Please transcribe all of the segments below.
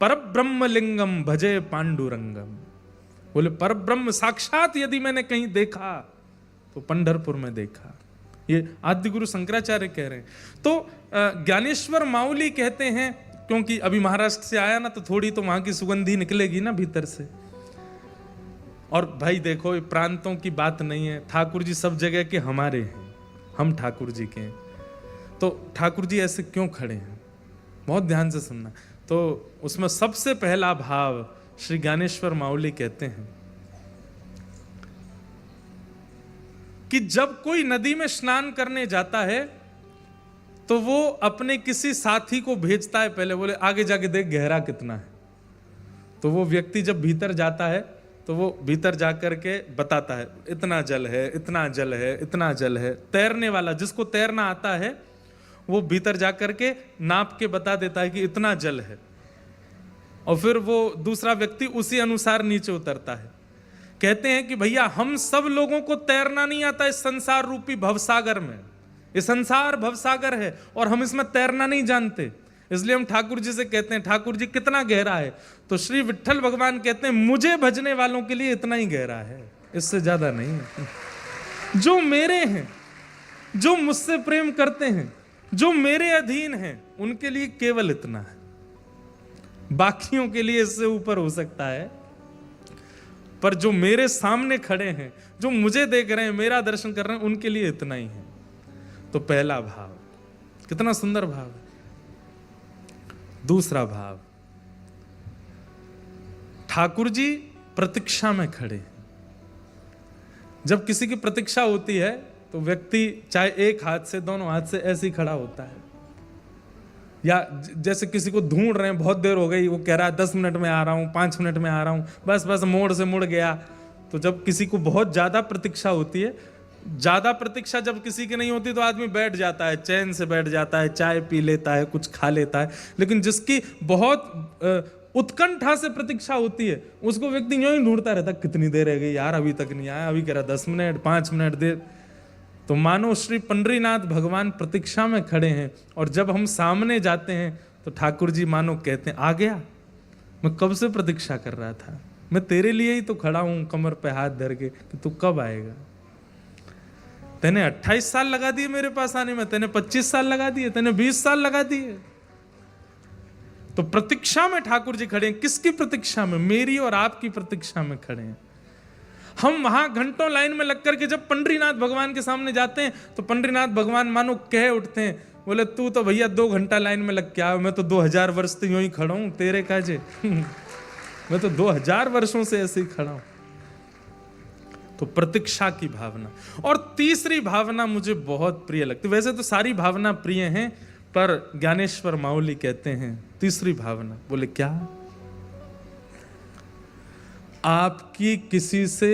परब्रह्म लिंगम भजे पांडुरंगम। बोले परब्रह्म साक्षात यदि मैंने कहीं देखा तो पंढरपुर में देखा। ये आदि गुरु शंकराचार्य कह रहे हैं। तो ज्ञानेश्वर माउली कहते हैं, क्योंकि अभी महाराष्ट्र से आया ना, तो थोड़ी तो वहां की सुगंधी निकलेगी ना भीतर से। और भाई देखो, ये प्रांतों की बात नहीं है, ठाकुर जी सब जगह के हमारे हैं, हम ठाकुर जी के हैं। तो ठाकुर जी ऐसे क्यों खड़े हैं, बहुत ध्यान से सुनना। तो उसमें सबसे पहला भाव श्री ज्ञानेश्वर माउली कहते हैं कि जब कोई नदी में स्नान करने जाता है तो वो अपने किसी साथी को भेजता है, पहले बोले आगे जाके देख गहरा कितना है। तो वो व्यक्ति जब भीतर जाता है तो वो भीतर जाकर के बताता है इतना जल है, इतना जल है, इतना जल है। तैरने वाला, जिसको तैरना आता है, वो भीतर जाकर के नाप के बता देता है कि इतना जल है, और फिर वो दूसरा व्यक्ति उसी अनुसार नीचे उतरता है। कहते हैं कि भैया हम सब लोगों को तैरना नहीं आता इस संसार रूपी भवसागर में। ये संसार भवसागर है और हम इसमें तैरना नहीं जानते, इसलिए हम ठाकुर जी से कहते हैं ठाकुर जी कितना गहरा है। तो श्री विट्ठल भगवान कहते हैं मुझे भजने वालों के लिए इतना ही गहरा है, इससे ज्यादा नहीं है। जो मेरे हैं, जो मुझसे प्रेम करते हैं, जो मेरे अधीन हैं, उनके लिए केवल इतना है। बाकियों के लिए इससे ऊपर हो सकता है, पर जो मेरे सामने खड़े हैं, जो मुझे देख रहे हैं, मेरा दर्शन कर रहे हैं, उनके लिए इतना ही है। तो पहला भाव, कितना सुंदर भाव है। दूसरा भाव, ठाकुर जी प्रतीक्षा में खड़े हैं। जब किसी की प्रतीक्षा होती है तो व्यक्ति चाहे एक हाथ से, दोनों हाथ से ऐसे ही खड़ा होता है, या जैसे किसी को ढूंढ रहे हैं, बहुत देर हो गई, वो कह रहा है 10 मिनट में आ रहा हूं, 5 मिनट में आ रहा हूं, बस बस मोड़ से मुड़ गया। तो जब किसी को बहुत ज्यादा प्रतीक्षा होती है, ज्यादा प्रतीक्षा जब किसी की नहीं होती तो आदमी बैठ जाता है, चैन से बैठ जाता है, चाय पी लेता है, कुछ खा लेता है। लेकिन जिसकी बहुत उत्कंठा से प्रतीक्षा होती है, उसको व्यक्ति यूं ही ढूंढता रहता, कितनी देर रह गई यार, अभी तक नहीं आया, अभी कह रहा 10 मिनट, 5 मिनट दे। तो मानो श्री पंडरीनाथ भगवान प्रतीक्षा में खड़े हैं, और जब हम सामने जाते हैं तो ठाकुर जी मानो कहते हैं आ गया, मैं कब से प्रतीक्षा कर रहा था, मैं तेरे लिए ही तो खड़ा हूं कमर पे हाथ धर के कि तू कब आएगा। तेने 28 साल लगा दिए मेरे पास आने में, तेने 25 साल लगा दिए, तेने 20 साल लगा दिए। तो प्रतीक्षा में ठाकुर जी खड़े हैं। किसकी प्रतीक्षा में? मेरी और आपकी प्रतीक्षा में खड़े हैं। हम वहां घंटों लाइन में लग करके जब पंडरीनाथ भगवान के सामने जाते हैं तो पंडरीनाथ भगवान मानो कह उठते हैं, बोले तू तो भैया 2 घंटा लाइन में लग के आ, मैं तो 2000 वर्ष से यूं ही खड़ा हूं तेरे काजे। मैं तो 2000 वर्षों से ऐसे ही खड़ा हूं। तो प्रतीक्षा की भावना। और तीसरी भावना मुझे बहुत प्रिय लगती, वैसे तो सारी भावना प्रिय हैं, पर ज्ञानेश्वर माउली कहते हैं तीसरी भावना, बोले क्या? आपकी किसी से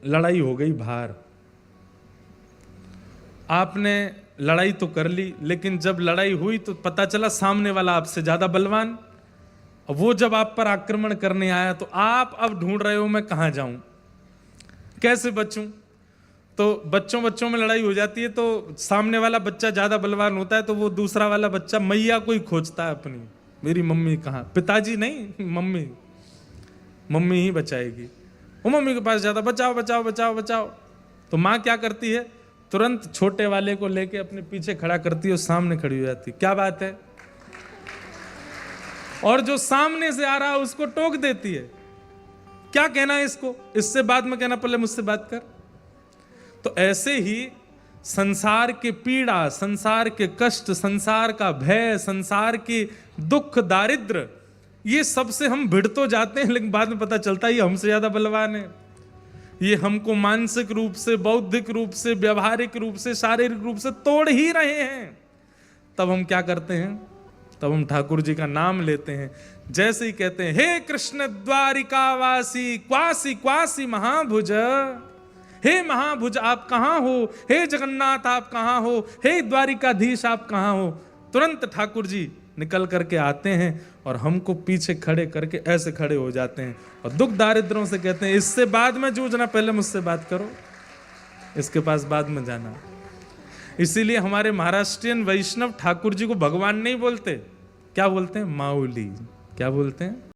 लड़ाई हो गई बाहर, आपने लड़ाई तो कर ली, लेकिन जब लड़ाई हुई तो पता चला सामने वाला आपसे ज्यादा बलवान, और वो जब आप पर आक्रमण करने आया तो आप अब ढूंढ रहे हो मैं कहां जाऊं, कैसे बचूं। तो बच्चों में लड़ाई हो जाती है, तो सामने वाला बच्चा ज्यादा बलवान होता है, तो वो दूसरा वाला बच्चा मैया को ही खोजता है अपनी, मेरी मम्मी कहाँ, पिताजी नहीं, मम्मी ही बचाएगी। वो मम्मी के पास जाता, बचाओ बचाओ बचाओ बचाओ। तो माँ क्या करती है, तुरंत छोटे वाले को लेके अपने पीछे खड़ा करती है और सामने खड़ी हो जाती है, क्या बात है, और जो सामने से आ रहा है उसको टोक देती है, क्या कहना है इसको, इससे बाद में कहना, पहले मुझसे बात कर। तो ऐसे ही संसार के पीड़ा, संसार के कष्ट, संसार का भय, संसार की दुख, दारिद्र, ये सबसे हम भिड़ तो जाते हैं, लेकिन बाद में पता चलता है ये हमसे ज्यादा बलवान है। ये हमको मानसिक रूप से, बौद्धिक रूप से, व्यवहारिक रूप से, शारीरिक रूप से तोड़ ही रहे हैं। तब हम क्या करते हैं, तब हम ठाकुर जी का नाम लेते हैं। जैसे ही कहते हैं हे कृष्ण द्वारिकावासी क्वासी क्वासी महाभुज, हे महाभुज आप कहां हो, हे जगन्नाथ आप कहां हो, हे द्वारिकाधीश आप कहां हो, तुरंत ठाकुर जी निकल करके आते हैं और हमको पीछे खड़े करके ऐसे खड़े हो जाते हैं और दुख दारिद्रों से कहते हैं इससे बाद में जूझना, पहले मुझसे बात करो, इसके पास बाद में जाना। इसीलिए हमारे महाराष्ट्रियन वैष्णव ठाकुर जी को भगवान नहीं बोलते, क्या बोलते हैं, माऊली। क्या बोलते हैं?